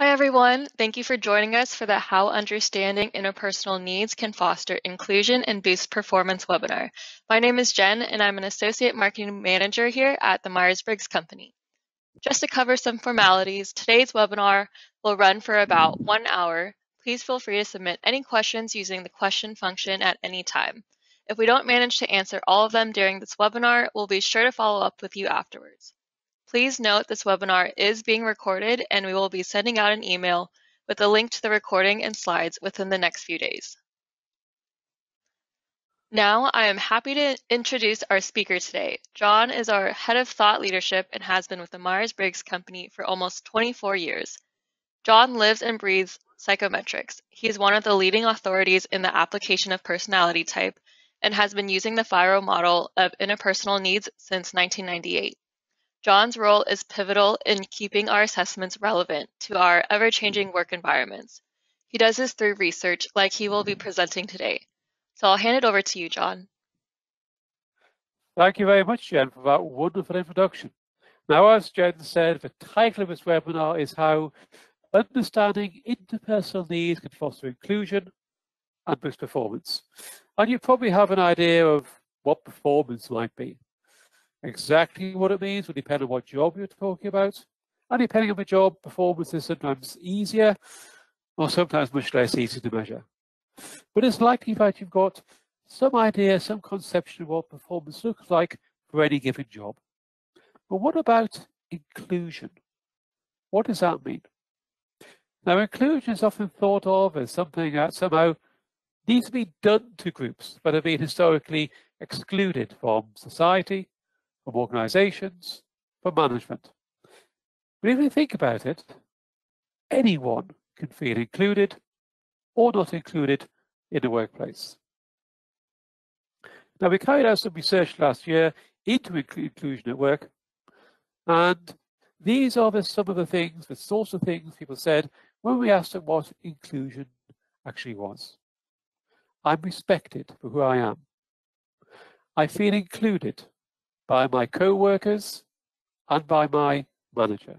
Hi, everyone. Thank you for joining us for the How Understanding Interpersonal Needs Can Foster Inclusion and Boost Performance webinar. My name is Jen, and I'm an Associate Marketing Manager here at the Myers-Briggs Company. Just to cover some formalities, today's webinar will run for about 1 hour. Please feel free to submit any questions using the question function at any time. If we don't manage to answer all of them during this webinar, we'll be sure to follow up with you afterwards. Please note this webinar is being recorded and we will be sending out an email with a link to the recording and slides within the next few days. Now, I am happy to introduce our speaker today. John is our Head of Thought Leadership and has been with the Myers-Briggs Company for almost 24 years. John lives and breathes psychometrics. He is one of the leading authorities in the application of personality type and has been using the FIRO model of interpersonal needs since 1998. John's role is pivotal in keeping our assessments relevant to our ever-changing work environments. He does this through research like he will be presenting today. So I'll hand it over to you, John. Thank you very much, Jen, for that wonderful introduction. Now, as Jen said, the title of this webinar is How Understanding Interpersonal Needs Can Foster Inclusion and Boost Performance. And you probably have an idea of what performance might be. Exactly what it means will depend on what job you're talking about. And depending on the job, performance is sometimes easier or sometimes much less easy to measure. But it's likely that you've got some idea, some conception of what performance looks like for any given job. But what about inclusion? What does that mean? Now, inclusion is often thought of as something that somehow needs to be done to groups that have been historically excluded from society, from organizations, from management. But if you think about it, anyone can feel included or not included in the workplace. Now, we carried out some research last year into inclusion at work, and these are some of the things, the sorts of things people said when we asked them what inclusion actually was. I'm respected for who I am. I feel included by my co-workers and by my manager.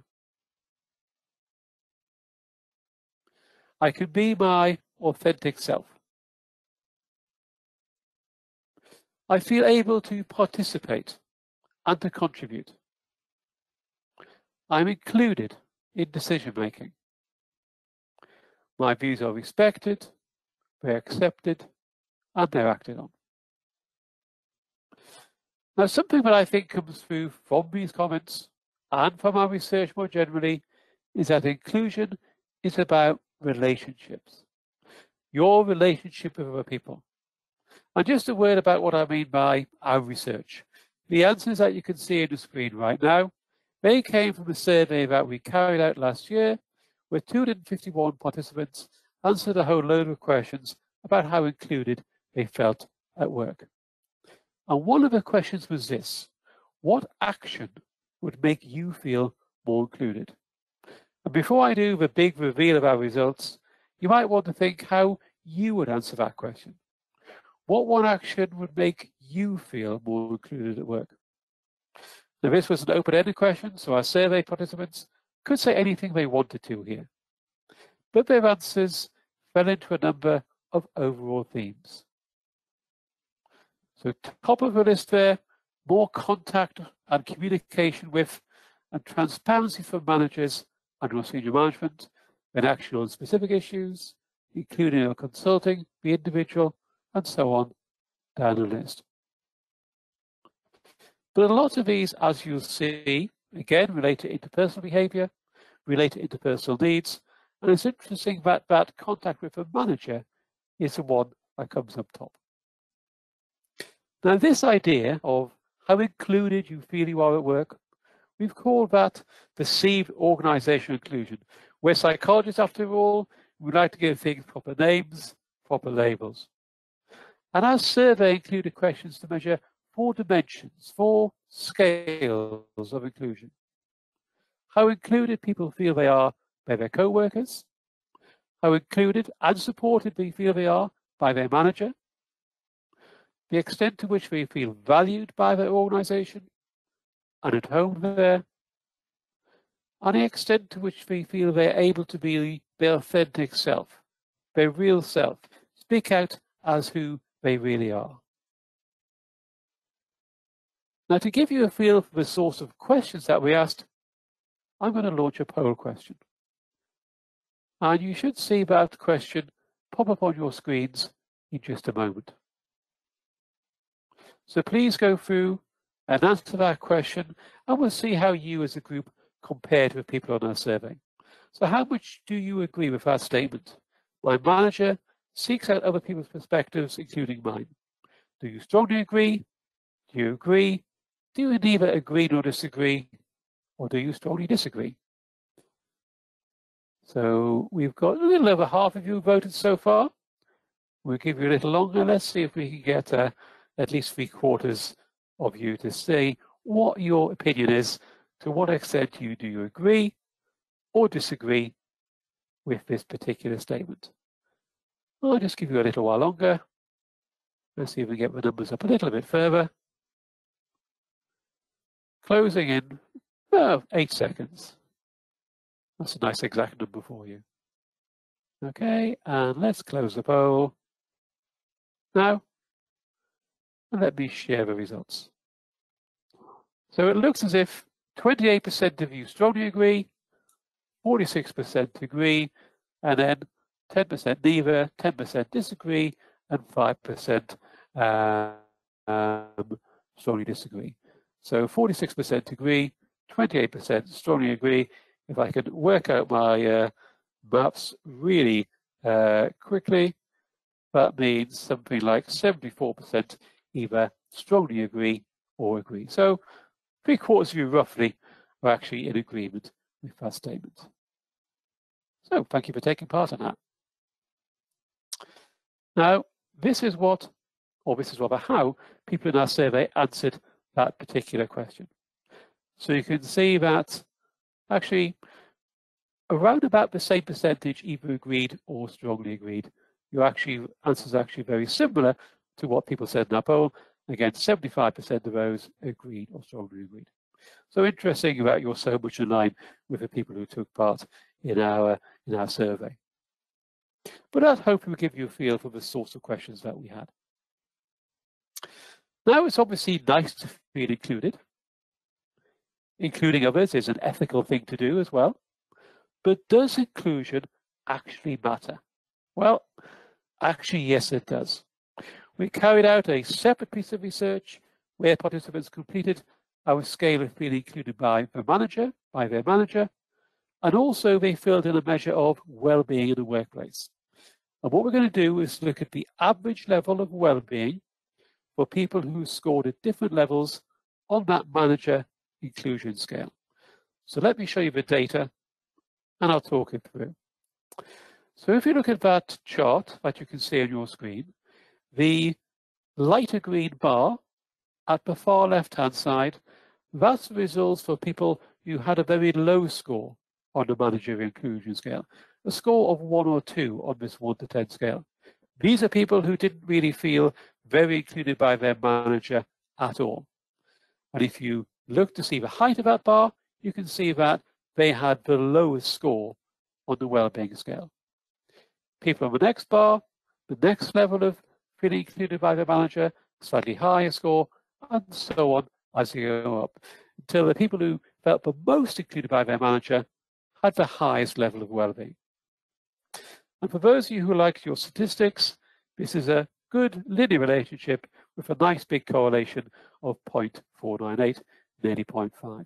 I can be my authentic self. I feel able to participate and to contribute. I'm included in decision making. My views are respected, they're accepted, and they're acted on. Now, something that I think comes through from these comments and from our research more generally is that inclusion is about relationships. Your relationship with other people. And just a word about what I mean by our research. The answers that you can see on the screen right now, they came from a survey that we carried out last year, where 251 participants answered a whole load of questions about how included they felt at work. And one of the questions was this: what action would make you feel more included? And before I do the big reveal of our results, you might want to think how you would answer that question. What one action would make you feel more included at work? Now, this was an open-ended question, so our survey participants could say anything they wanted to here. But their answers fell into a number of overall themes. So top of the list there, more contact and communication with and transparency from managers and senior management when action on specific issues, including consulting the individual, and so on down the list. But a lot of these, as you'll see, again, relate to interpersonal behavior, relate to interpersonal needs, and it's interesting that that contact with a manager is the one that comes up top. Now, this idea of how included you feel you are at work, we've called that perceived organizational inclusion, where psychologists, after all, would like to give things proper names, proper labels. And our survey included questions to measure 4 dimensions, 4 scales of inclusion. How included people feel they are by their co-workers, how included and supported they feel they are by their manager, the extent to which they feel valued by their organization and at home there, and the extent to which they feel they're able to be their authentic self, their real self, speak out as who they really are. Now, to give you a feel for the sorts of questions that we asked, I'm going to launch a poll question. And you should see that question pop up on your screens in just a moment. So please go through and answer that question, and we'll see how you as a group compared with people on our survey. So how much do you agree with that statement? My manager seeks out other people's perspectives, including mine. Do you strongly agree? Do you agree? Do you neither agree nor disagree? Or do you strongly disagree? So we've got a little over half of you voted so far. We'll give you a little longer. Let's see if we can get at least 3/4 of you to say what your opinion is, to what extent do you agree or disagree with this particular statement. I'll just give you a little while longer. Let's see if we can get the numbers up a little bit further. Closing in 8 seconds. That's a nice exact number for you. Okay, and let's close the poll now. And let me share the results. So it looks as if 28% of you strongly agree, 46% agree, and then 10% neither, 10% disagree, and 5% strongly disagree. So 46% agree, 28% strongly agree. If I can work out my maths really quickly, that means something like 74% either strongly agree or agree. So 3/4 of you roughly are actually in agreement with that statement. So thank you for taking part in that. Now, this is what, or this is rather how, people in our survey answered that particular question. So you can see that actually around about the same percentage either agreed or strongly agreed. Your answers are actually very similar to what people said in our poll. Again, 75% of those agreed or strongly agreed. So interesting about you're so much in line with the people who took part in our survey. But that hopefully will give you a feel for the sorts of questions that we had. Now, it's obviously nice to feel included. Including others is an ethical thing to do as well. But does inclusion actually matter? Well, actually, yes, it does. We carried out a separate piece of research where participants completed our scale of feeling included by their manager, and also they filled in a measure of well-being in the workplace. And what we're going to do is look at the average level of well-being for people who scored at different levels on that manager inclusion scale. So let me show you the data and I'll talk it through. So if you look at that chart that you can see on your screen, the lighter green bar at the far left-hand side, that's the results for people who had a very low score on the manager inclusion scale, a score of 1 or 2 on this 1 to 10 scale. These are people who didn't really feel very included by their manager at all. And if you look to see the height of that bar, you can see that they had the lowest score on the well-being scale. People on the next bar, the next level of feeling included by their manager, slightly higher score, and so on as you go up, until the people who felt the most included by their manager had the highest level of well-being. And for those of you who like your statistics, this is a good linear relationship with a nice big correlation of 0.498, nearly 0.5.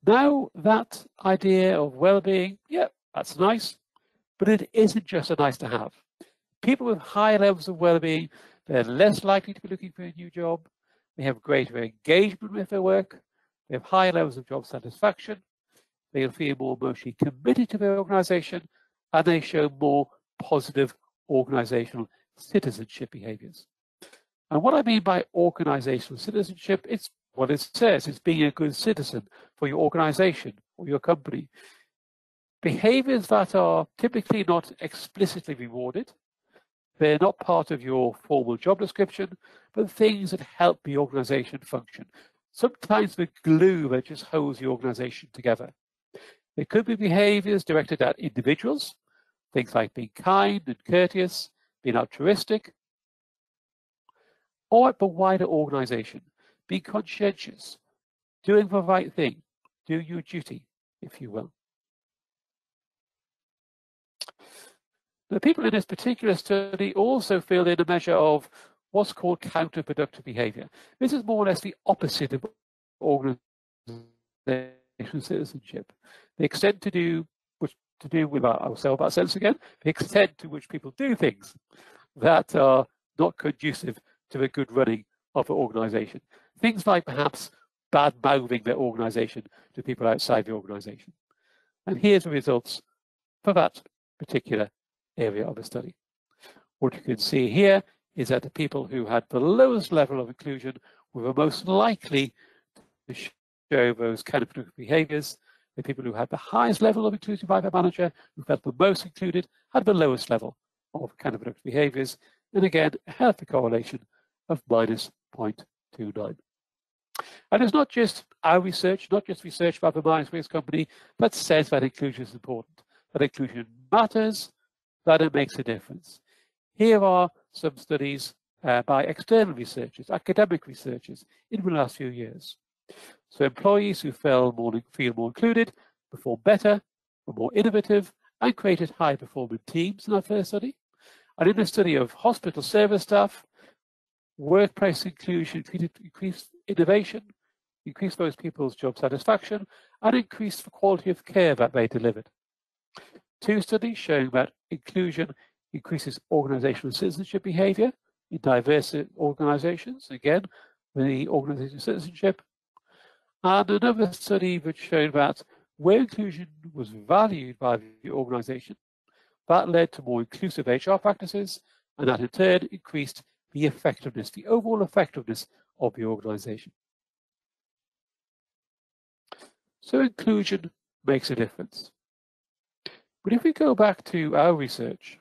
Now, that idea of well-being, yeah, that's nice, but it isn't just a nice to have. People with high levels of well-being, they're less likely to be looking for a new job. They have greater engagement with their work. They have higher levels of job satisfaction. They'll feel more emotionally committed to their organization, and they show more positive organizational citizenship behaviors. And what I mean by organizational citizenship, it's what it says. It's being a good citizen for your organization or your company. Behaviors that are typically not explicitly rewarded. They're not part of your formal job description, but things that help the organization function. sometimes the glue that just holds the organization together. There could be behaviors directed at individuals, things like being kind and courteous, being altruistic, or at the wider organization, being conscientious, doing the right thing, doing your duty, if you will. The people in this particular study also filled in a measure of what's called counterproductive behavior. This is more or less the opposite of organizational citizenship. The extent to do with I'll say about sense again, the extent to which people do things that are not conducive to the good running of the organization. Things like perhaps bad-mouthing their organization to people outside the organization. And here's the results for that particular area of the study. What you can see here is that the people who had the lowest level of inclusion were the most likely to show those counterproductive behaviors. The people who had the highest level of inclusion by their manager, who felt the most included, had the lowest level of counterproductive behaviors. And again, a healthy correlation of -0.29. And it's not just our research, not just research by the Myers-Briggs Company, that says that inclusion is important, that inclusion matters, that it makes a difference. Here are some studies by external researchers, academic researchers in the last few years. So employees who feel more included perform better, were more innovative, and created high-performing teams in our first study. And in the study of hospital service staff, workplace inclusion increased innovation, increased those people's job satisfaction, and increased the quality of care that they delivered. 2 studies showing that inclusion increases organizational citizenship behavior in diverse organizations, again, the organizational citizenship. And another study which showed that where inclusion was valued by the organization, that led to more inclusive HR practices, and that in turn increased the effectiveness, the overall effectiveness of the organization. So inclusion makes a difference. But if we go back to our research,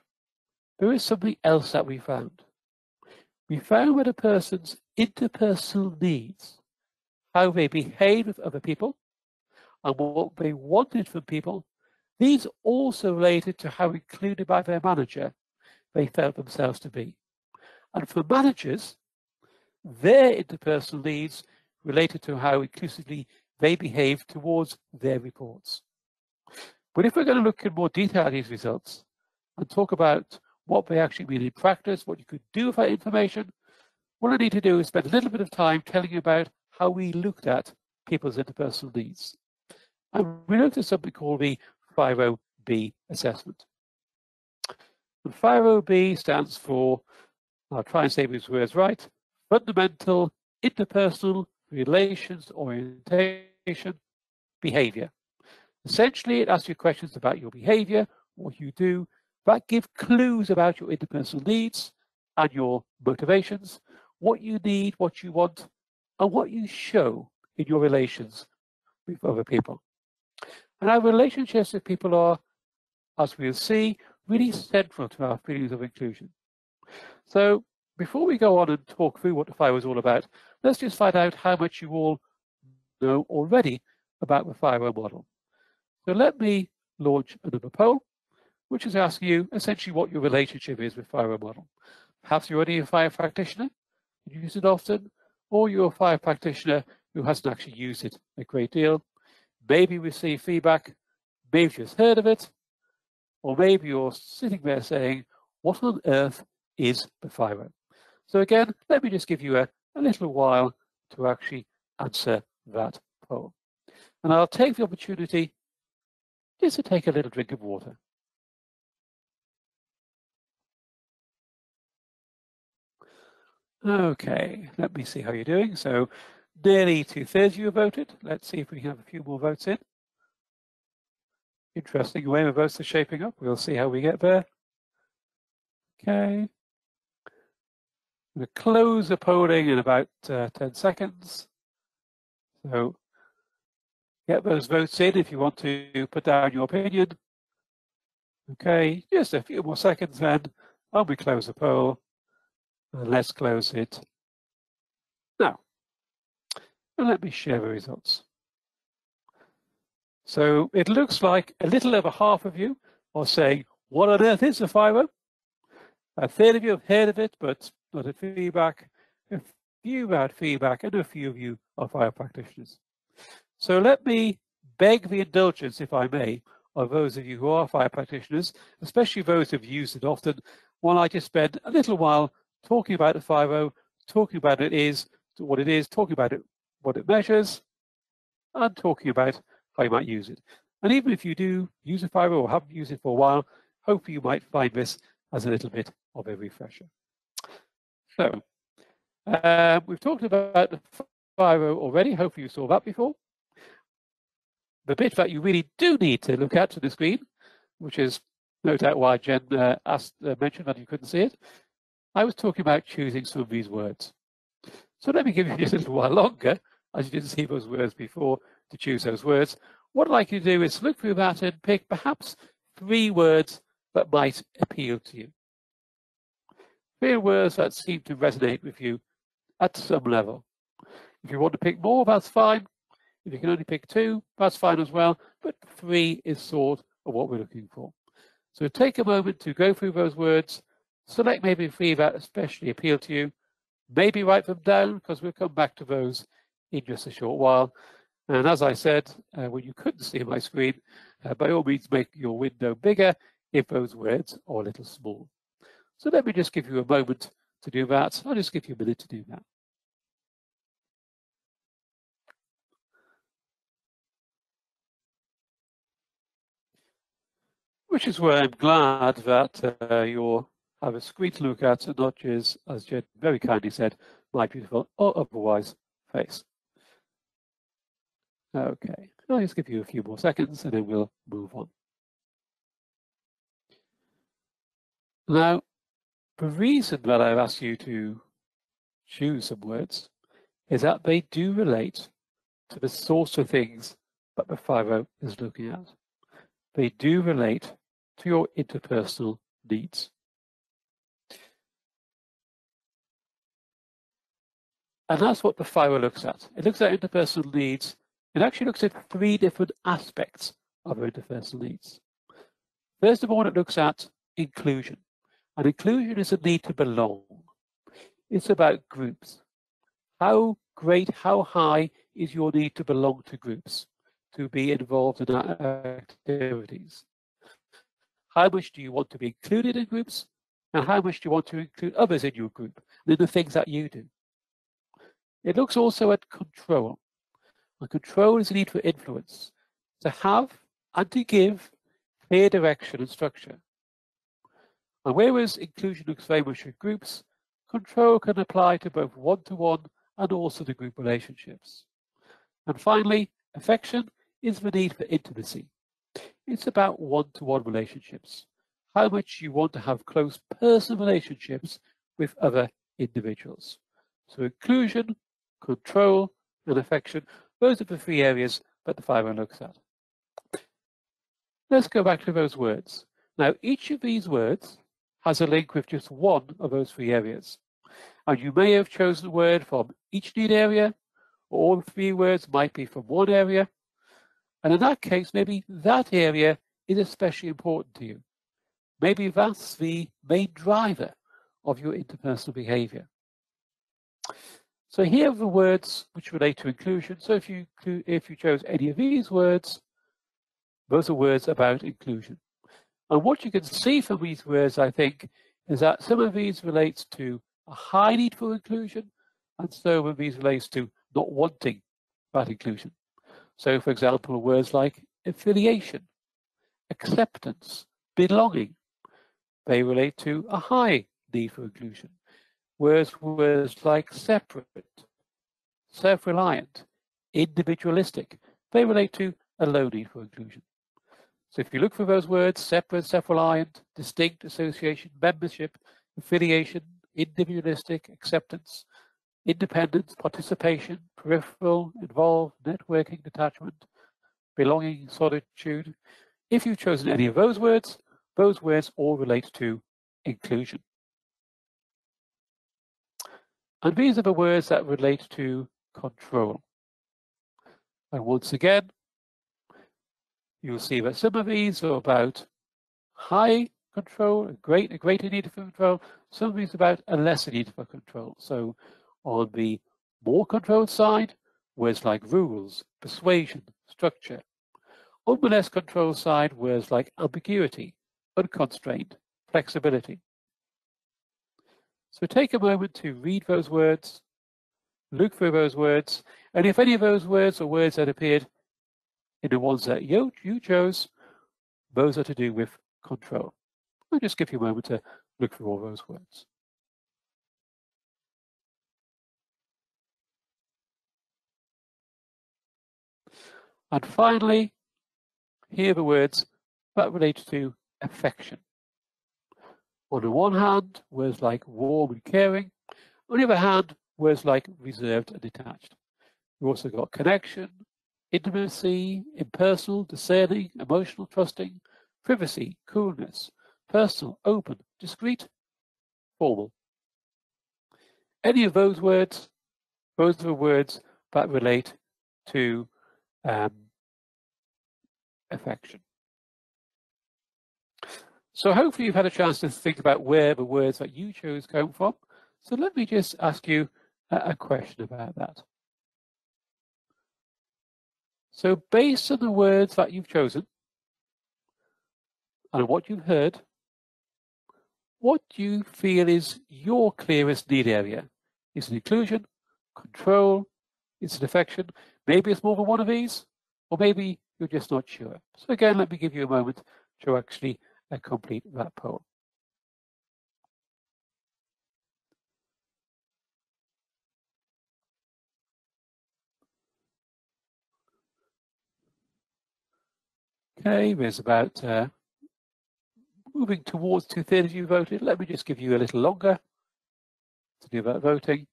there is something else that we found. We found that a person's interpersonal needs, how they behave with other people, and what they wanted from people, these also related to how included by their manager they felt themselves to be. And for managers, their interpersonal needs related to how inclusively they behave towards their reports. But if we're going to look in more detail at these results and talk about what they actually mean in practice, what you could do with that information, what I need to do is spend a little bit of time telling you about how we looked at people's interpersonal needs. And we looked at something called the FIRO-B assessment. And FIRO-B stands for, I'll try and say these words right, Fundamental Interpersonal Relations Orientation Behavior. Essentially, it asks you questions about your behavior, what you do, that give clues about your interpersonal needs and your motivations, what you need, what you want, and what you show in your relations with other people. And our relationships with people are, as we'll see, really central to our feelings of inclusion. So before we go on and talk through what the FIRO is all about, let's just find out how much you all know already about the FIRO model. So let me launch another poll, which is asking you essentially what your relationship is with FIRO model. Perhaps you're already a FIRO practitioner, you use it often, or you're a FIRO practitioner who hasn't actually used it a great deal. Maybe receive feedback, maybe just heard of it, or maybe you're sitting there saying, what on earth is the FIRO? So again, let me just give you a little while to actually answer that poll. And I'll take the opportunity just to take a little drink of water. Okay, let me see how you're doing. So nearly 2/3 of you voted. Let's see if we can have a few more votes in. Interesting way the votes are shaping up. We'll see how we get there. Okay. I'm going to close the polling in about 10 seconds. So get those votes in if you want to put down your opinion. Okay, just a few more seconds then. I'll be close the poll. And let's close it now. And let me share the results. So it looks like a little over half of you are saying, what on earth is a FIRO? A third of you have heard of it, but not had feedback. A few had feedback, and a few of you are FIRO practitioners. So let me beg the indulgence, if I may, of those of you who are FIRO practitioners, especially those who have used it often, while I just spend a little while talking about the FIRO, talking about what it is, talking about it, what it measures, and talking about how you might use it. And even if you do use a FIRO or haven't used it for a while, hopefully you might find this as a little bit of a refresher. So we've talked about the FIRO already. Hopefully you saw that before. The bit that you really do need to look at to the screen, which is no doubt why Jen mentioned that you couldn't see it, I was talking about choosing some of these words. So let me give you just a little while longer, as you didn't see those words before, to choose those words. What I'd like you to do is look through that and pick perhaps 3 words that might appeal to you. 3 words that seem to resonate with you at some level. If you want to pick more, that's fine. If you can only pick 2, that's fine as well, but 3 is sort of what we're looking for. So take a moment to go through those words, select maybe 3 that especially appeal to you, maybe write them down, because we'll come back to those in just a short while. And as I said, when you couldn't see my screen, by all means make your window bigger if those words are a little small. So let me just give you a moment to do that. I'll just give you a minute to do that. Which is where I'm glad that you'll have a screen to look at and not just, as Jen very kindly said, my beautiful or otherwise face. Okay, I'll just give you a few more seconds and then we'll move on. Now, the reason that I've asked you to choose some words is that they do relate to the sorts of things that the FIRO is looking at. They do relate to your interpersonal needs. And that's what the FIRO looks at. It looks at interpersonal needs. It actually looks at 3 different aspects of our interpersonal needs. First of all, it looks at inclusion. And inclusion is a need to belong. It's about groups. How great, how high is your need to belong to groups, to be involved in activities? How much do you want to be included in groups? And how much do you want to include others in your group and in the things that you do? It looks also at control. And control is a need for influence, to have and to give clear direction and structure. And whereas inclusion looks very much at groups, control can apply to both one-to-one and also to group relationships. And finally, affection is the need for intimacy. It's about one-to-one relationships, how much you want to have close personal relationships with other individuals. So inclusion, control, and affection, those are the 3 areas that the FIRO looks at. Let's go back to those words. Now, each of these words has a link with just one of those 3 areas. And you may have chosen a word from each need area, or all 3 words might be from one area. And in that case, maybe that area is especially important to you. Maybe that's the main driver of your interpersonal behavior. So here are the words which relate to inclusion. So if you chose any of these words, those are words about inclusion. And what you can see from these words, I think, is that some of these relates to a high need for inclusion, and some of these relates to not wanting that inclusion. So, for example, words like affiliation, acceptance, belonging, they relate to a high need for inclusion. Words like separate, self-reliant, individualistic, they relate to a low need for inclusion. So if you look for those words, separate, self-reliant, distinct, association, membership, affiliation, individualistic, acceptance, independence, participation, peripheral, involved, networking, detachment, belonging, solitude. If you've chosen any of those words all relate to inclusion. And these are the words that relate to control. And once again, you'll see that some of these are about high control, a greater need for control. Some of these are about a lesser need for control. So on the more controlled side, words like rules, persuasion, structure. On the less controlled side, words like ambiguity, unconstrained, flexibility. So take a moment to read those words, look through those words, and if any of those words are words that appeared in the ones that you chose, those are to do with control. I'll just give you a moment to look through all those words. And finally, here are the words that relate to affection. On the one hand, words like warm and caring. On the other hand, words like reserved and detached. We've also got connection, intimacy, impersonal, discerning, emotional, trusting, privacy, coolness, personal, open, discreet, formal. Any of those words, those are words that relate to affection. So hopefully you've had a chance to think about where the words that you chose come from. So let me just ask you a question about that. So based on the words that you've chosen and what you've heard, what do you feel is your clearest need area? Is it inclusion, control, is it affection? Maybe it's more than one of these, or maybe you're just not sure. So again, let me give you a moment to actually complete that poll. Okay, there's about moving towards 2/3 of you voted. Let me just give you a little longer to do that voting.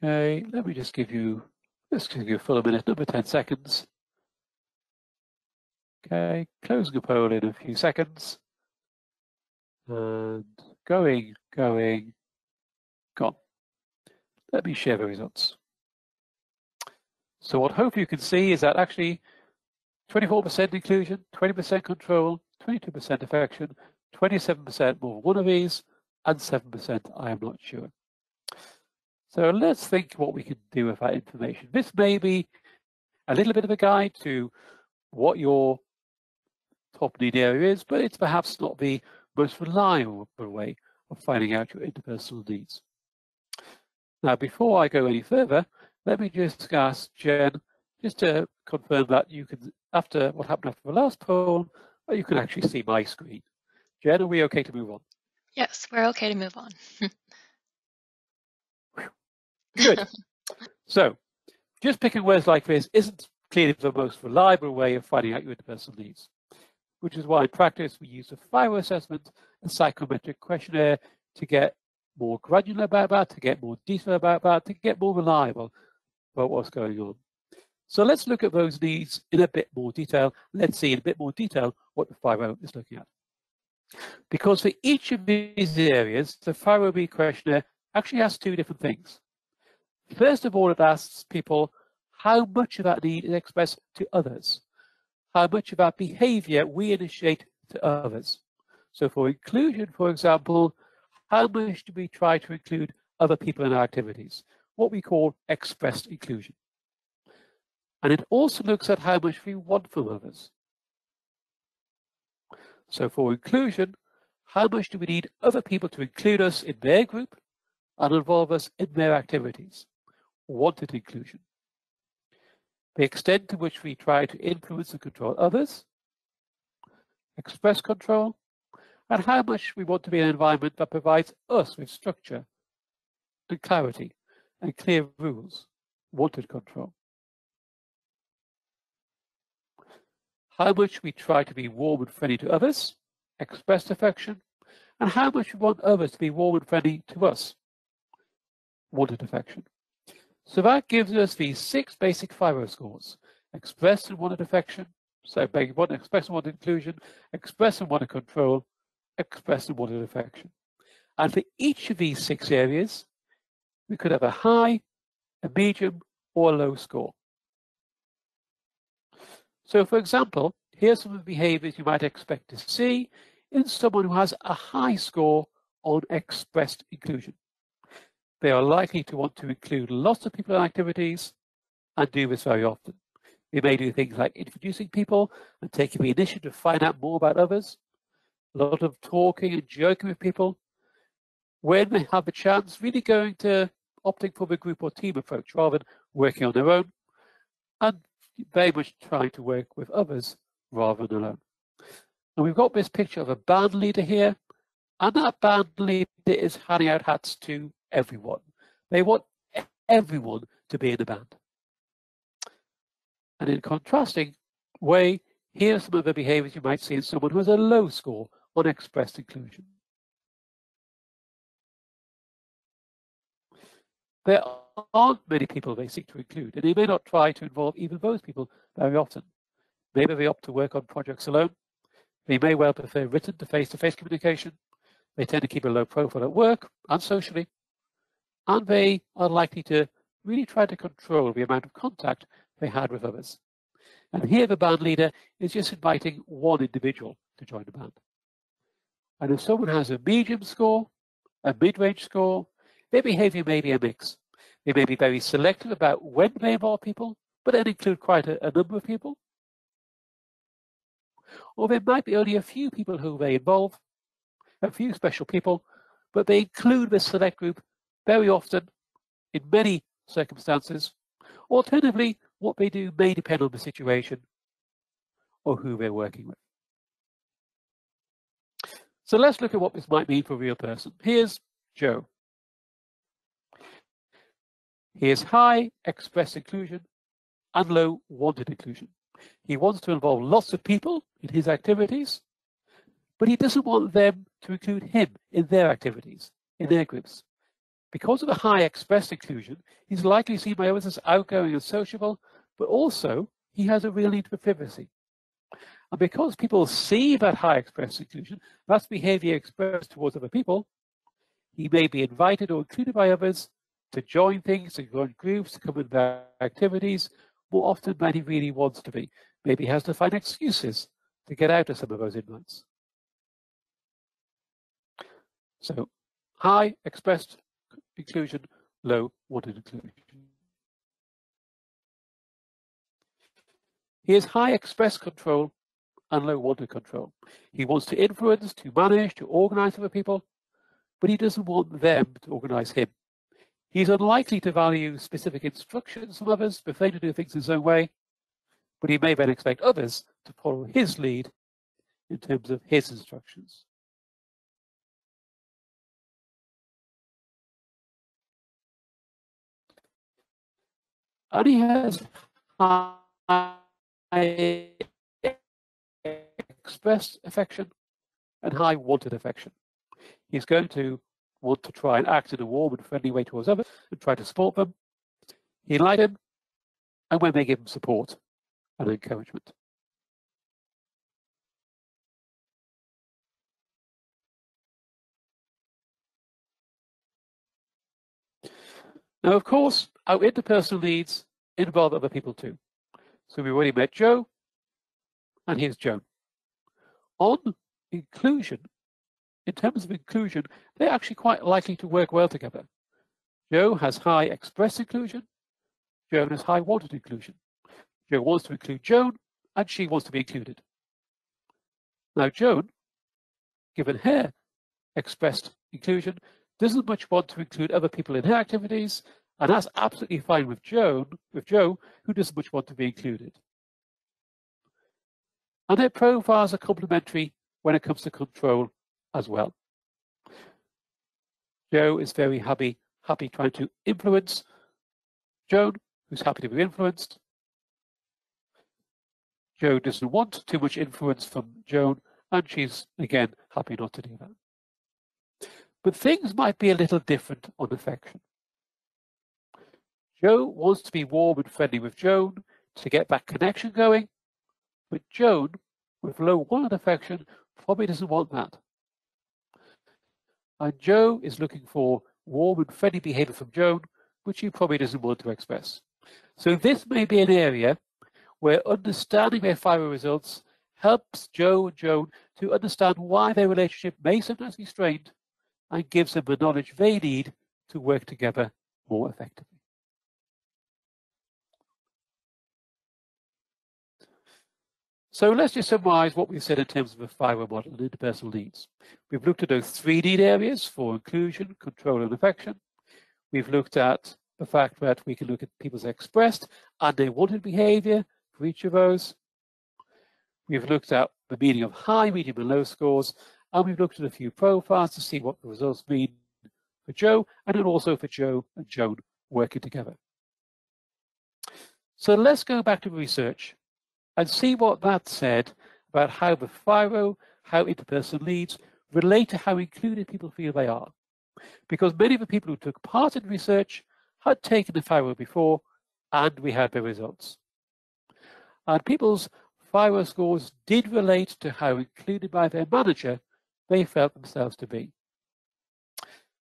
Okay, let me just give you a full minute, number 10 seconds. Okay, closing the poll in a few seconds. And going, gone. Let me share the results. So what hopefully you can see is that actually 24% inclusion, 20% control, 22% affection, 27% more one of these, and 7% I am not sure. So let's think what we can do with that information. This may be a little bit of a guide to what your top need area is, but it's perhaps not the most reliable way of finding out your interpersonal needs. Now, before I go any further, let me just ask Jen just to confirm that you can, after what happened after the last poll, you can actually see my screen. Jen, are we okay to move on? Yes, we're okay to move on. Good. So, just picking words like this isn't clearly the most reliable way of finding out your interpersonal needs, which is why in practice we use a FIRO assessment, a psychometric questionnaire, to get more granular about that, to get more detail about that, to get more reliable about what's going on. So let's look at those needs in a bit more detail. Let's see in a bit more detail what the FIRO is looking at. Because for each of these areas, the FIRO-B questionnaire actually has two different things. First of all, it asks people how much of that need is expressed to others, how much of that behavior we initiate to others. So for inclusion, for example, how much do we try to include other people in our activities? What we call expressed inclusion. And it also looks at how much we want from others. So for inclusion, how much do we need other people to include us in their group and involve us in their activities? Wanted inclusion. The extent to which we try to influence and control others, express control, and how much we want to be in an environment that provides us with structure and clarity and clear rules, wanted control. How much we try to be warm and friendly to others, expressed affection, and how much we want others to be warm and friendly to us, wanted affection. So that gives us these 6 basic FIRO scores: expressed and wanted affection, so expressed and wanted inclusion, expressed and wanted control, expressed and wanted affection. And for each of these 6 areas, we could have a high, a medium, or a low score. So for example, here's some of the behaviors you might expect to see in someone who has a high score on expressed inclusion. They are likely to want to include lots of people in activities and do this very often. They may do things like introducing people and taking the initiative to find out more about others, a lot of talking and joking with people. When they have the chance, really going to opting for the group or team approach rather than working on their own, and very much trying to work with others rather than alone. And we've got this picture of a band leader here, and that band leader is handing out hats to everyone. They want everyone to be in the band. And in a contrasting way, here are some of the behaviors you might see in someone who has a low score on expressed inclusion. There aren't many people they seek to include, and they may not try to involve even those people very often. Maybe they opt to work on projects alone. They may well prefer written to face-to-face communication. They tend to keep a low profile at work and socially. And they are likely to really try to control the amount of contact they had with others. And here the band leader is just inviting one individual to join the band. And if someone has a medium score, a mid-range score, their behavior may be a mix. They may be very selective about when they involve people, but then include quite a number of people. Or there might be only a few people who they involve, a few special people, but they include this select group very often in many circumstances. Alternatively, what they do may depend on the situation or who they're working with. So let's look at what this might mean for a real person. Here's Joe. He has high expressed inclusion and low wanted inclusion. He wants to involve lots of people in his activities, but he doesn't want them to include him in their activities, in their groups. Because of the high expressed inclusion, he's likely seen by others as outgoing and sociable, but also he has a real need for privacy. And because people see that high expressed inclusion, that's behavior expressed towards other people, he may be invited or included by others to join things, to join groups, to come in their activities more often than he really wants to be. Maybe he has to find excuses to get out of some of those invites. So high expressed inclusion, low wanted inclusion. He has high expressed control and low wanted control. He wants to influence, to manage, to organize other people, but he doesn't want them to organize him. He's unlikely to value specific instructions from others, prefer to do things his own way, but he may then expect others to follow his lead in terms of his instructions. And he has high expressed affection and high wanted affection. He's going to want to try and act in a warm and friendly way towards others and try to support them. He likes them, and when they give him support and encouragement. Now, of course, our interpersonal needs involve other people too. So we've already met Joe, and here's Joan. On inclusion, in terms of inclusion, they're actually quite likely to work well together. Joe has high expressed inclusion. Joan has high wanted inclusion. Joe wants to include Joan, and she wants to be included. Now, Joan, given her expressed inclusion, doesn't much want to include other people in her activities, and that's absolutely fine with Joe, who doesn't much want to be included. And their profiles are complementary when it comes to control as well. Joe is very happy trying to influence Joan, who's happy to be influenced. Joe doesn't want too much influence from Joan, and she's, again, happy not to do that. But things might be a little different on affection. Joe wants to be warm and friendly with Joan to get that connection going, but Joan, with low wanted affection, probably doesn't want that. And Joe is looking for warm and friendly behavior from Joan, which he probably doesn't want to express. So this may be an area where understanding their FIRO results helps Joe and Joan to understand why their relationship may sometimes be strained and gives them the knowledge they need to work together more effectively. So let's just summarize what we've said in terms of the FIRO model and interpersonal needs. We've looked at those 3 need areas for inclusion, control, and affection. We've looked at the fact that we can look at people's expressed and their wanted behavior for each of those. We've looked at the meaning of high, medium, and low scores, and we've looked at a few profiles to see what the results mean for Joe, and then also for Joe and Joan working together. So let's go back to the research and see what that said about how the FIRO, how interpersonal needs relate to how included people feel they are. Because many of the people who took part in research had taken the FIRO before, and we had the results. And people's FIRO scores did relate to how included by their manager they felt themselves to be.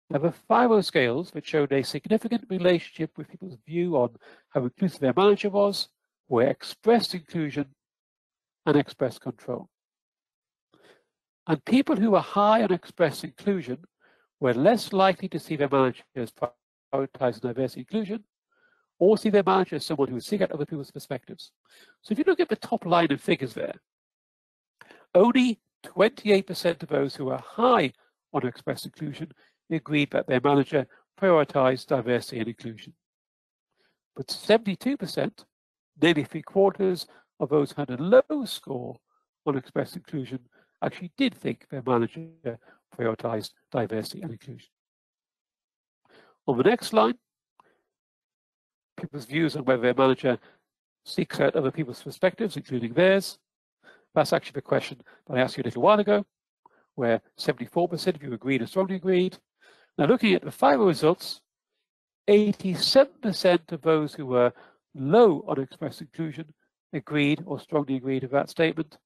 Now, the FIRO scales, which showed a significant relationship with people's view on how inclusive their manager was, were expressed inclusion and expressed control. And people who were high on expressed inclusion were less likely to see their manager as prioritizing diversity inclusion, or see their manager as someone who would seek out other people's perspectives. So if you look at the top line of figures there, only 28% of those who are high on expressed inclusion agreed that their manager prioritized diversity and inclusion. But 72%, nearly 3/4 of those who had a low score on expressed inclusion, actually did think their manager prioritized diversity and inclusion. On the next line, people's views on whether their manager seeks out other people's perspectives, including theirs. That's actually the question that I asked you a little while ago, where 74% of you agreed or strongly agreed. Now, looking at the FIRO results, 87% of those who were low on expressed inclusion agreed or strongly agreed with that statement,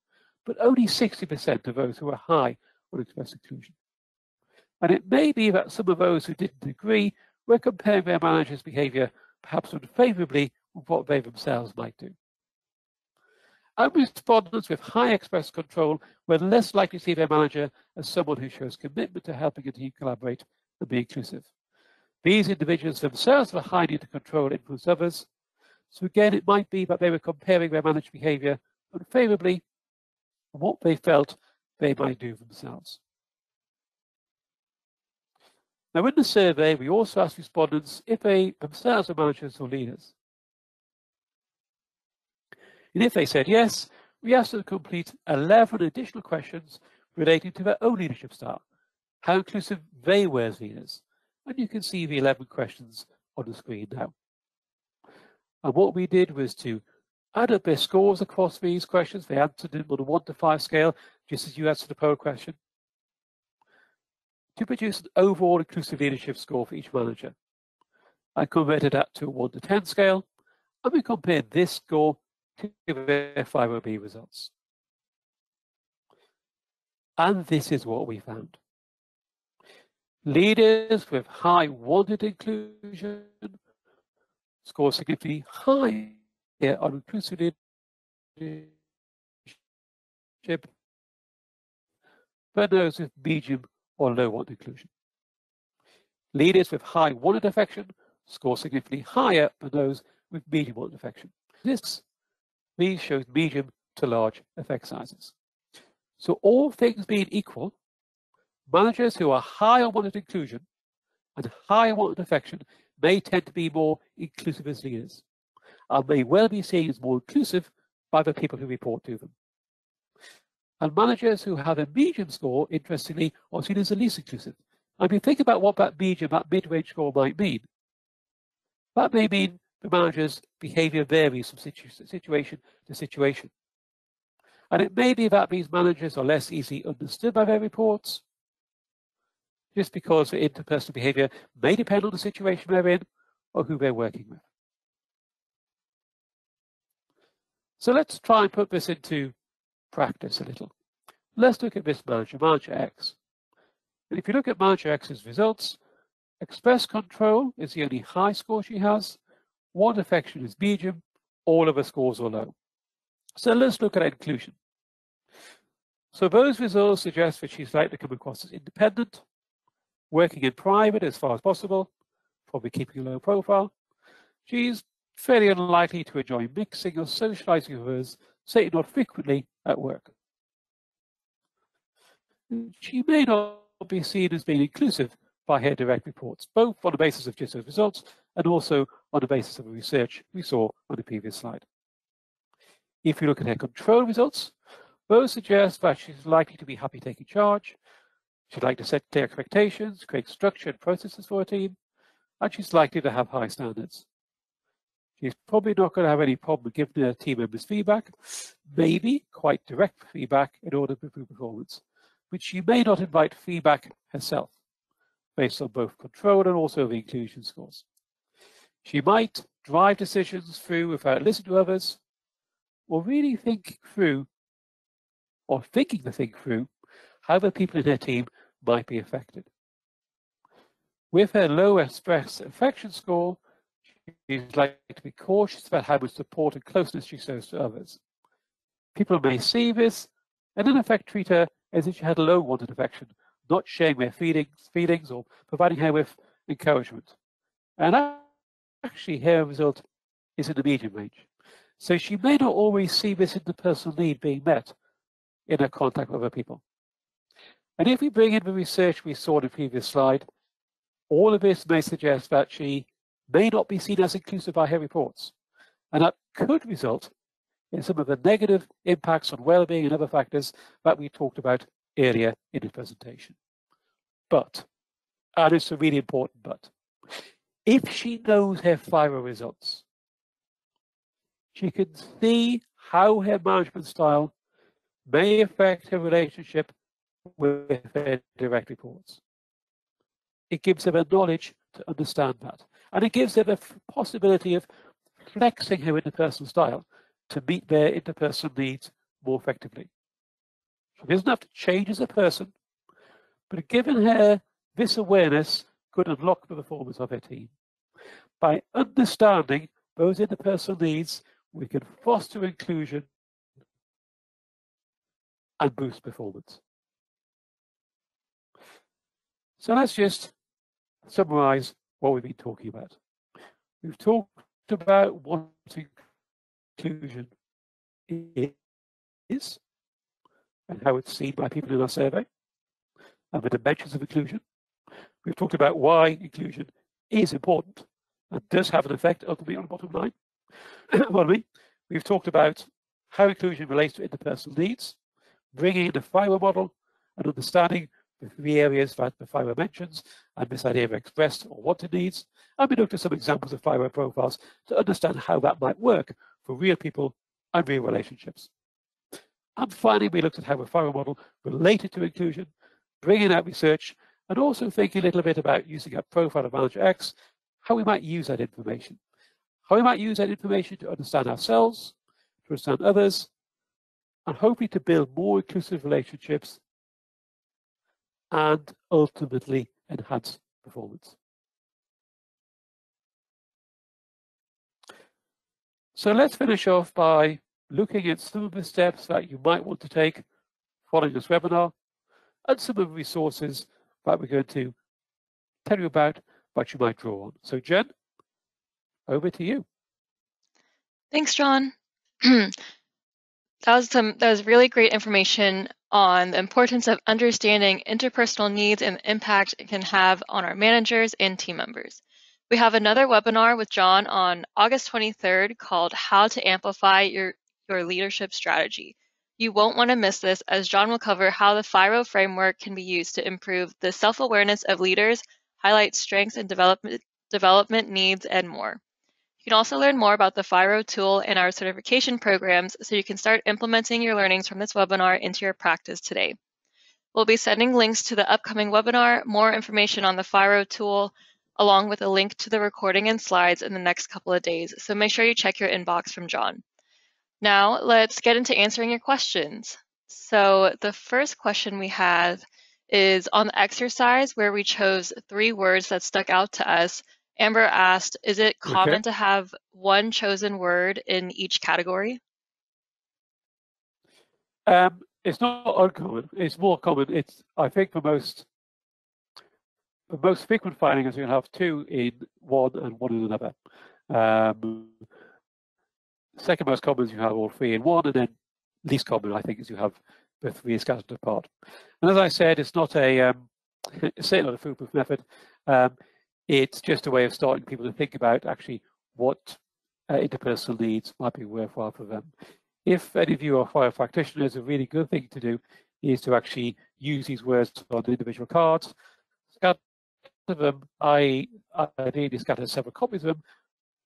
but only 60% of those who were high on expressed inclusion. And it may be that some of those who didn't agree were comparing their manager's behavior perhaps unfavorably with what they themselves might do. And respondents with high expressed control were less likely to see their manager as someone who shows commitment to helping a team collaborate and be inclusive. These individuals themselves have a high need to control and influence others. So again, it might be that they were comparing their manager's behavior unfavorably from what they felt they might do themselves. Now, in the survey, we also asked respondents if they themselves are managers or leaders. And if they said yes, we asked them to complete 11 additional questions relating to their own leadership style, how inclusive they were as leaders. And you can see the 11 questions on the screen now. And what we did was to add up their scores across these questions. They answered them on a 1 to 5 scale, just as you answered the poll question, to produce an overall inclusive leadership score for each manager. I converted that to a 1 to 10 scale, and we compared this score to their FIRO-B results. And this is what we found. Leaders with high wanted inclusion score significantly higher on inclusive leadership than those with medium or low wanted inclusion. Leaders with high wanted affection score significantly higher than those with medium wanted affection. These shows medium to large effect sizes. So all things being equal, managers who are high on wanted inclusion and high on wanted affection may tend to be more inclusive as leaders, and may well be seen as more inclusive by the people who report to them. And managers who have a medium score, interestingly, are seen as the least inclusive. And if you think about what that medium, that mid-range score might mean, that may mean the manager's behavior varies from situation to situation. And it may be that these managers are less easily understood by their reports, just because the interpersonal behavior may depend on the situation they're in or who they're working with. So let's try and put this into practice a little. Let's look at this manager, Manager X. And if you look at Manager X's results, express control is the only high score she has, want affection is medium, all of her scores are low. So let's look at inclusion. So those results suggest that she's likely to come across as independent, working in private as far as possible, probably keeping a low profile. She's fairly unlikely to enjoy mixing or socializing with others, certainly not frequently at work. She may not be seen as being inclusive by her direct reports, both on the basis of just those results and also on the basis of the research we saw on the previous slide. If you look at her control results, those suggest that she's likely to be happy taking charge. She'd like to set clear expectations, create structure and processes for her team, and she's likely to have high standards. She's probably not going to have any problem giving her team members feedback, maybe quite direct feedback in order to improve performance, but she may not invite feedback herself, based on both control and also the inclusion scores. She might drive decisions through without listening to others, or really think through, or thinking to think through, how the people in her team might be affected. With her low express affection score, she's likely to be cautious about how much support and closeness she shows to others. People may see this and in effect treat her as if she had low wanted affection, not sharing their feelings or providing her with encouragement. And actually her result is in the medium range. So she may not always see this interpersonal need being met in her contact with other people. And if we bring in the research we saw in the previous slide, all of this may suggest that she may not be seen as inclusive by her reports. And that could result in some of the negative impacts on well-being and other factors that we talked about earlier in the presentation. But, and it's a really important but, if she knows her FIRO results, she can see how her management style may affect her relationship with her direct reports. It gives them a knowledge to understand that. And it gives them a possibility of flexing her interpersonal style to meet their interpersonal needs more effectively. She doesn't have to change as a person, but given her this awareness could unlock the performance of her team. By understanding those interpersonal needs, we can foster inclusion and boost performance. So let's just summarize what we've been talking about. We've talked about what inclusion is and how it's seen by people in our survey and the dimensions of inclusion. We've talked about why inclusion is important and does have an effect ultimately on the bottom line. We've talked about how inclusion relates to interpersonal needs, bringing in the FIRO model and understanding the three areas that the FIRO mentions and this idea of expressed or wanted needs. And we looked at some examples of FIRO profiles to understand how that might work for real people and real relationships. And finally, we looked at how the FIRO model related to inclusion, bringing out research, and also thinking a little bit about using a profile of Manager X, how we might use that information. How we might use that information to understand ourselves, to understand others, and hopefully to build more inclusive relationships and ultimately enhance performance. So let's finish off by looking at some of the steps that you might want to take following this webinar and some of the resources that we're going to tell you about what you might draw on. So Jen, over to you. Thanks, John. That was really great information on the importance of understanding interpersonal needs and the impact it can have on our managers and team members. We have another webinar with John on August 23rd called How to Amplify Your Leadership Strategy. You won't want to miss this, as John will cover how the FIRO framework can be used to improve the self-awareness of leaders, highlight strengths and development needs, and more. You can also learn more about the FIRO tool and our certification programs so you can start implementing your learnings from this webinar into your practice today. We'll be sending links to the upcoming webinar, more information on the FIRO tool, along with a link to the recording and slides in the next couple of days, so make sure you check your inbox from John. Now, let's get into answering your questions. So the first question we have is on the exercise where we chose 3 words that stuck out to us. Amber asked, is it common to have one chosen word in each category? It's not uncommon. It's more common. I think the most frequent finding is you'll have 2 in one and 1 in another. Second most common is you have all 3 in one, and then least common, I think, is you have the 3 scattered apart. And as I said, it's not it's certainly not a foolproof method. It's just a way of starting people to think about actually what interpersonal needs might be worthwhile for them. If any of you are FIRO practitioners, a really good thing to do is to actually use these words on individual cards, scatter them. I ideally scatter several copies of them,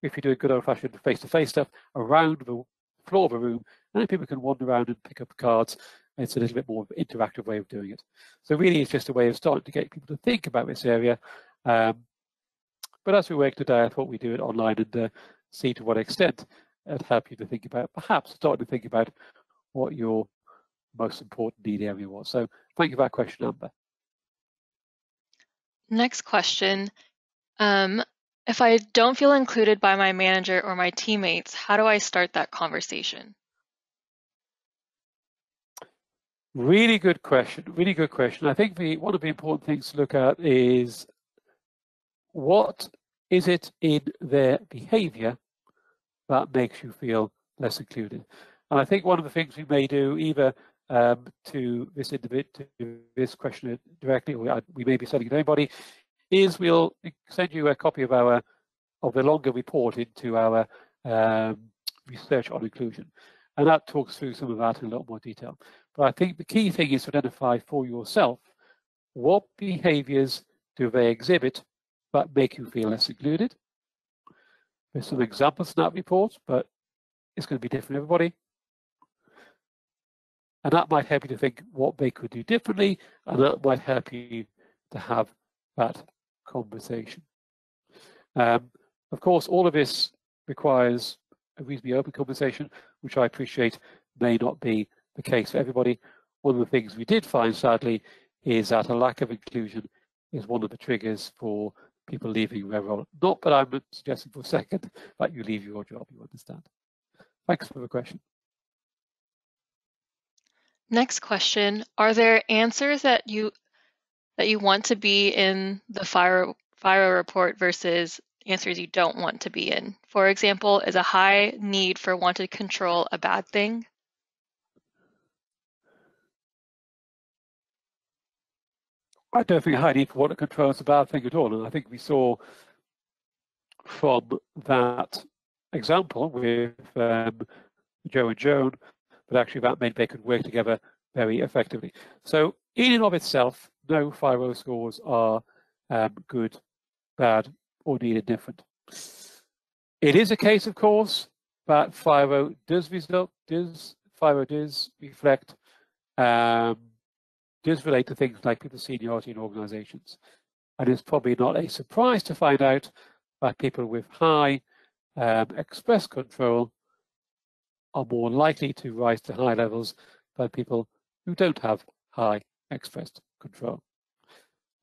if you do a good old-fashioned face-to-face stuff, around the floor of a room, and then people can wander around and pick up cards. It's a little bit more of an interactive way of doing it. So really, it's just a way of starting to get people to think about this area. But as we work today, I thought we'd do it online and see to what extent it'd help you to think about, perhaps starting to think about what your most important need area was. So thank you for that question, Amber. Next question. If I don't feel included by my manager or my teammates, how do I start that conversation? Really good question. Really good question. I think one of the important things to look at is what is it in their behavior that makes you feel less included. And I think one of the things we may do, either to this individual, to this question directly, or we may be sending it to anybody, is we'll send you a copy of the longer report into our research on inclusion. And that talks through some of that in a lot more detail. But I think the key thing is to identify for yourself what behaviors do they exhibit that make you feel less included. There's some examples in that report, but it's going to be different for everybody. And that might help you to think what they could do differently, and that might help you to have that conversation. Of course, all of this requires a reasonably open conversation, which I appreciate may not be the case for everybody. One of the things we did find, sadly, is that a lack of inclusion is one of the triggers for people leaving their role. Not that I'm suggesting for a second that you leave your job, you understand. Thanks for the question. Next question, are there answers that you want to be in the FIRO report versus answers you don't want to be in? For example, is a high need for wanted control a bad thing? I don't think a high need for wanted control is a bad thing at all. And I think we saw from that example with Joe and Joan, but actually that meant they could work together very effectively. So in and of itself, no FIRO scores are good, bad, or need indifferent. It is a case, of course, that FIRO does reflect, does relate to things like people's seniority in organizations. And it's probably not a surprise to find out that people with high express control are more likely to rise to high levels than people who don't have high expressed control.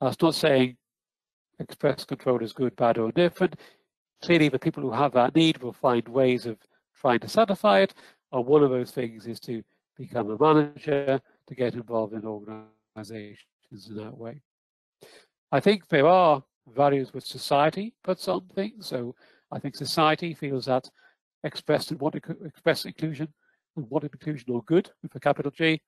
That's not saying express control is good, bad, or indifferent. Clearly, the people who have that need will find ways of trying to satisfy it. And one of those things is to become a manager, to get involved in organizations in that way. I think there are values which society puts on things. So I think society feels that expressed and wanted express inclusion and wanted inclusion are good with a capital G.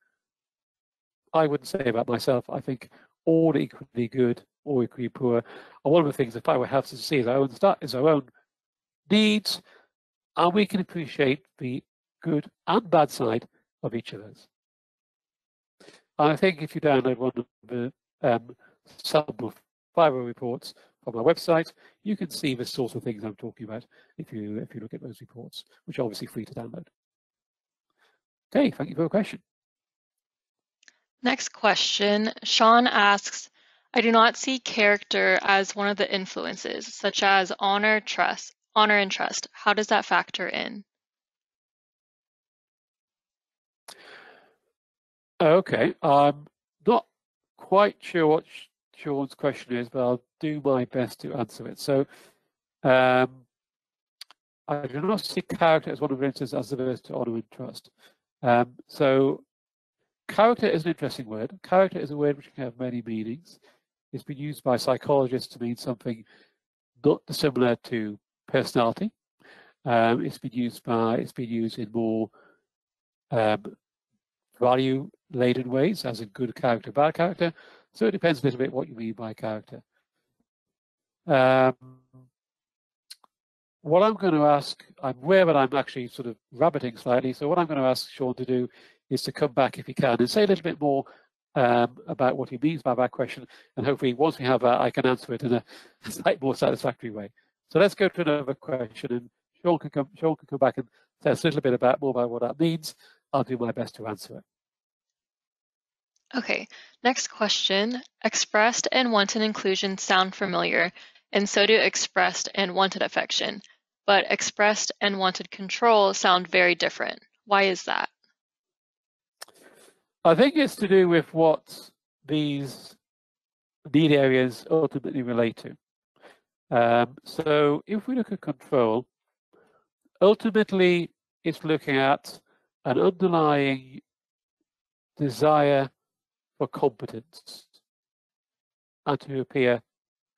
I wouldn't say about myself. I think all equally good or equally poor. And one of the things that FIRO helps us to see is our own needs, and we can appreciate the good and bad side of each of those. And I think if you download one of the sample FIRO reports from our website, you can see the sorts of things I'm talking about if you look at those reports, which are obviously free to download. Okay, thank you for the question. Next question, Sean asks, I do not see character as one of the influences, such as honor and trust. How does that factor in? Okay, I'm not quite sure what Sean's question is, but I'll do my best to answer it. So I do not see character as one of the instances as opposed to honor and trust. So character is an interesting word. Character is a word which can have many meanings. It's been used by psychologists to mean something not dissimilar to personality. It's been used in more value-laden ways, as in good character, bad character. So it depends a little bit what you mean by character. What I'm going to ask, I'm aware that I'm actually sort of rabbiting slightly, so what I'm going to ask Sean to do is to come back if he can and say a little bit more about what he means by that question, and hopefully once we have that, I can answer it in a slightly more satisfactory way. So let's go to another question, and Sean can come back and tell us a little bit more about what that means. I'll do my best to answer it. Okay, next question. Expressed and wanted inclusion sound familiar, and so do expressed and wanted affection. But expressed and wanted control sound very different. Why is that? I think it's to do with what these need areas ultimately relate to. So if we look at control, ultimately it's looking at an underlying desire for competence and to appear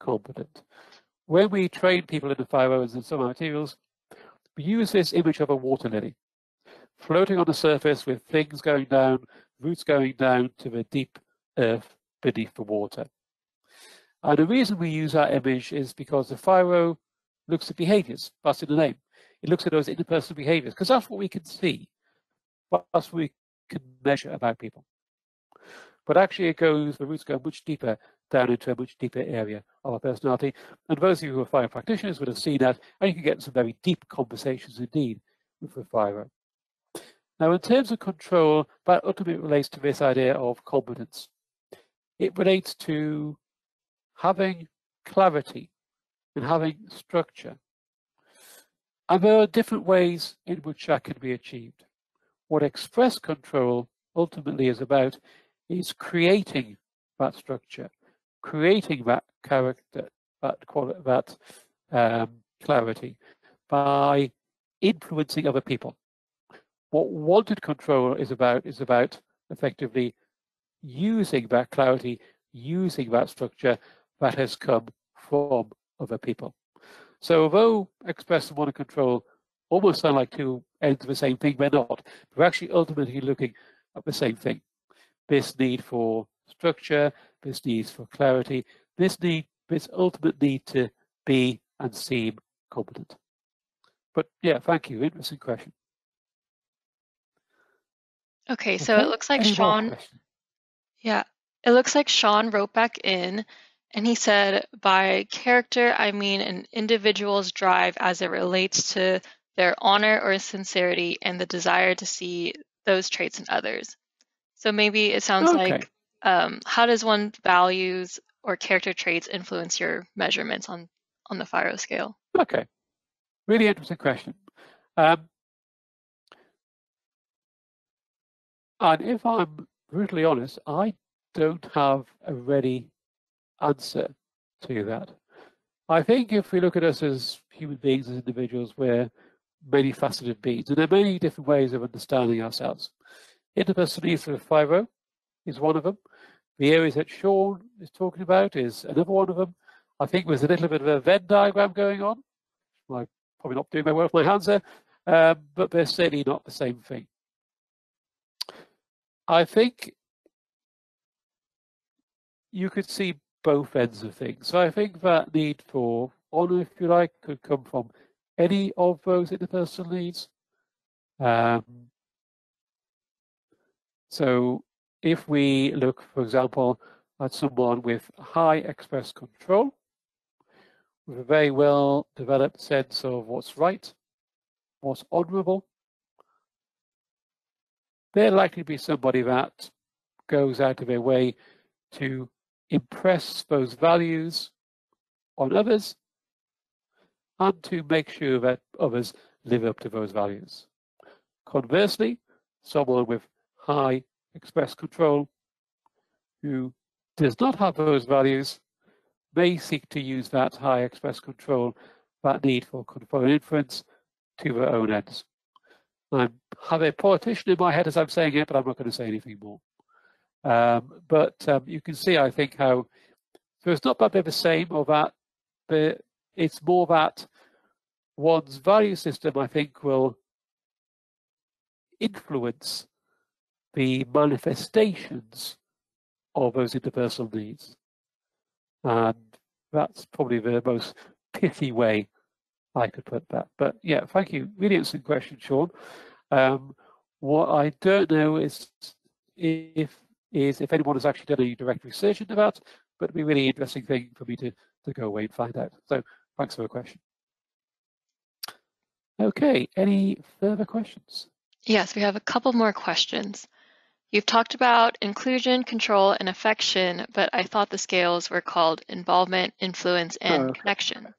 competent. When we train people in the FIRO and in some materials, we use this image of a water lily floating on the surface with things going down, roots going down to the deep earth beneath the water. And the reason we use that image is because the FIRO looks at behaviors. That's in the name. It looks at those interpersonal behaviors because that's what we can see. That's what we can measure about people. But actually the roots go much deeper down into a much deeper area of our personality. And those of you who are FIRO practitioners would have seen that, and you can get some very deep conversations indeed with the FIRO. Now, in terms of control, that ultimately relates to this idea of competence. It relates to having clarity and having structure. And there are different ways in which that can be achieved. What express control ultimately is about is creating that structure, creating that character, that clarity by influencing other people. What wanted control is about effectively using that clarity, using that structure that has come from other people. So although express and wanted control almost sound like two ends of the same thing, they're not. We're actually ultimately looking at the same thing. This need for structure, this need for clarity, this ultimate need to be and seem competent. But yeah, thank you. Interesting question. Okay, so it looks like Sean wrote back in and he said, by character, I mean an individual's drive as it relates to their honor or sincerity and the desire to see those traits in others. So maybe it sounds like, how does one's values or character traits influence your measurements on the FIRO scale? Okay, really interesting question. And if I'm brutally honest, I don't have a ready answer to that. I think if we look at us as human beings, as individuals, we're many faceted beings, and there are many different ways of understanding ourselves. Interpersonal needs for FIRO is one of them. The areas that Sean is talking about is another one of them. I think there's a little bit of a Venn diagram going on. I'm probably not doing my work with my hands there, but they're certainly not the same thing. I think you could see both ends of things. So I think that need for honor, if you like, could come from any of those interpersonal needs. So if we look, for example, at someone with high express control, with a very well developed sense of what's right, what's honorable, they're likely to be somebody that goes out of their way to impress those values on others and to make sure that others live up to those values. Conversely, someone with high express control who does not have those values may seek to use that high express control, that need for control and inference, to their own ends. I have a politician in my head as I'm saying it, but I'm not going to say anything more. But you can see, I think, how so it's not that they're the same or that, but it's more that one's value system, I think, will influence the manifestations of those interpersonal needs. And that's probably the most pithy way I could put that. But yeah, thank you. Really interesting question, Sean. What I don't know is if anyone has actually done any direct research into that, but it'd be a really interesting thing for me to go away and find out. So thanks for the question. Okay, any further questions? Yes, we have a couple more questions. You've talked about inclusion, control, and affection, but I thought the scales were called involvement, influence, and connection.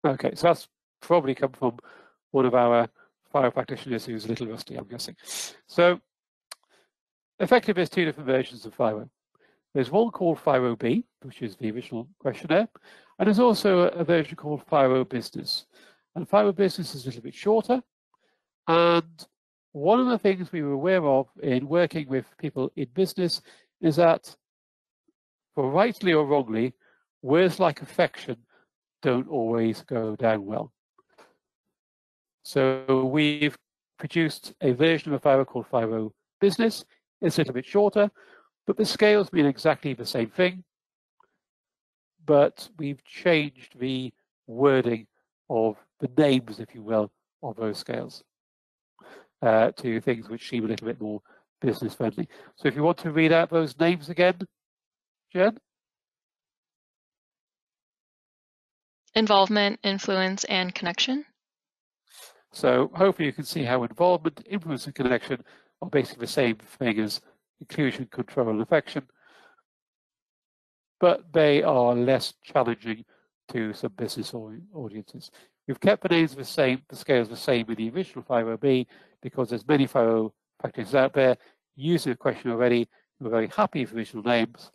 Okay, so that's probably come from one of our FIRO practitioners who's a little rusty, I'm guessing. So effectively, there's two different versions of FIRO. There's one called FIRO-B, which is the original questionnaire, and there's also a version called FIRO Business. And FIRO Business is a little bit shorter, and one of the things we were aware of in working with people in business is that, for rightly or wrongly, words like affection don't always go down well. So we've produced a version of FIRO called FIRO Business. It's a little bit shorter, but the scales mean exactly the same thing. But we've changed the wording of the names, if you will, of those scales to things which seem a little bit more business friendly. So if you want to read out those names again, Jen? Involvement, influence, and connection. So hopefully you can see how involvement, influence, and connection are basically the same thing as inclusion, control, and affection, but they are less challenging to some business audiences. We've kept the names the same, the scales the same in the original FIRO-B, because there's many FIRO practitioners out there using the question already who are very happy with original names,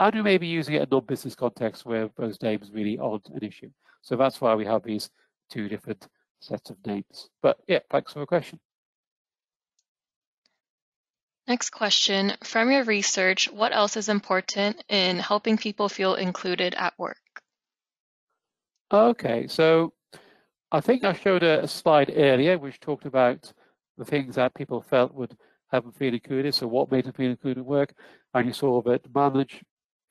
and who may be using it in non-business context where those names really aren't an issue. So that's why we have these two different sets of names. But yeah, thanks for the question. Next question, from your research, what else is important in helping people feel included at work? Okay, so I think I showed a slide earlier which talked about the things that people felt would have them feel included, so what made them feel included at work, and you saw that the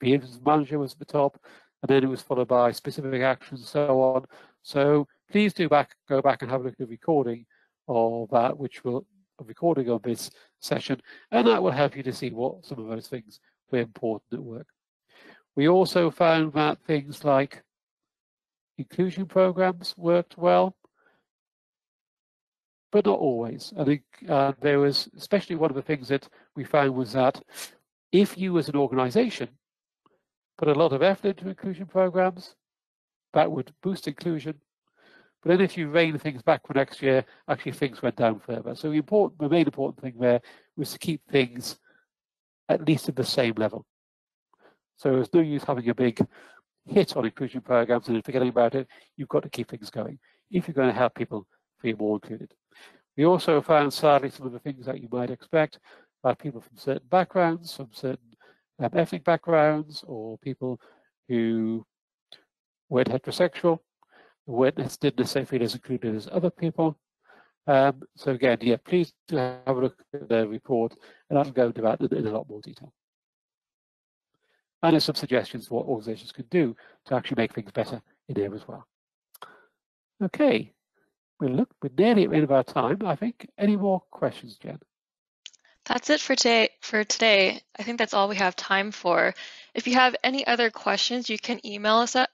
influence manager was at the top, and then it was followed by specific actions and so on. So please do go back and have a look at the recording of that, a recording of this session, and that will help you to see what some of those things were important at work. We also found that things like inclusion programs worked well, but not always. I think there was, especially one of the things that we found was that if you as an organization put a lot of effort into inclusion programs, that would boost inclusion. But then if you rein things back for next year, actually things went down further. So the main important thing there was to keep things at least at the same level. So there's no use having a big hit on inclusion programs and then forgetting about it. You've got to keep things going if you're going to help people feel more included. We also found, sadly, some of the things that you might expect about people from certain backgrounds, from certain ethnic backgrounds, or people who weren't heterosexual, didn't necessarily feel as included as other people. So again, yeah, please do have a look at the report, and I'll go into that in a lot more detail. And there's some suggestions for what organizations can do to actually make things better in there as well. Okay, we're nearly at the end of our time, I think. Any more questions, Jen? That's it for today. I think that's all we have time for. If you have any other questions, you can email us at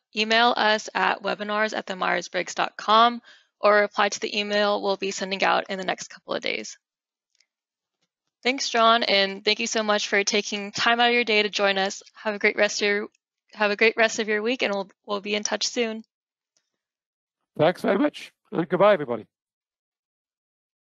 webinars@themyersbriggs.com or reply to the email we'll be sending out in the next couple of days. Thanks, John, and thank you so much for taking time out of your day to join us. Have a great rest of your week, and we'll be in touch soon. Thanks very much, and goodbye, everybody.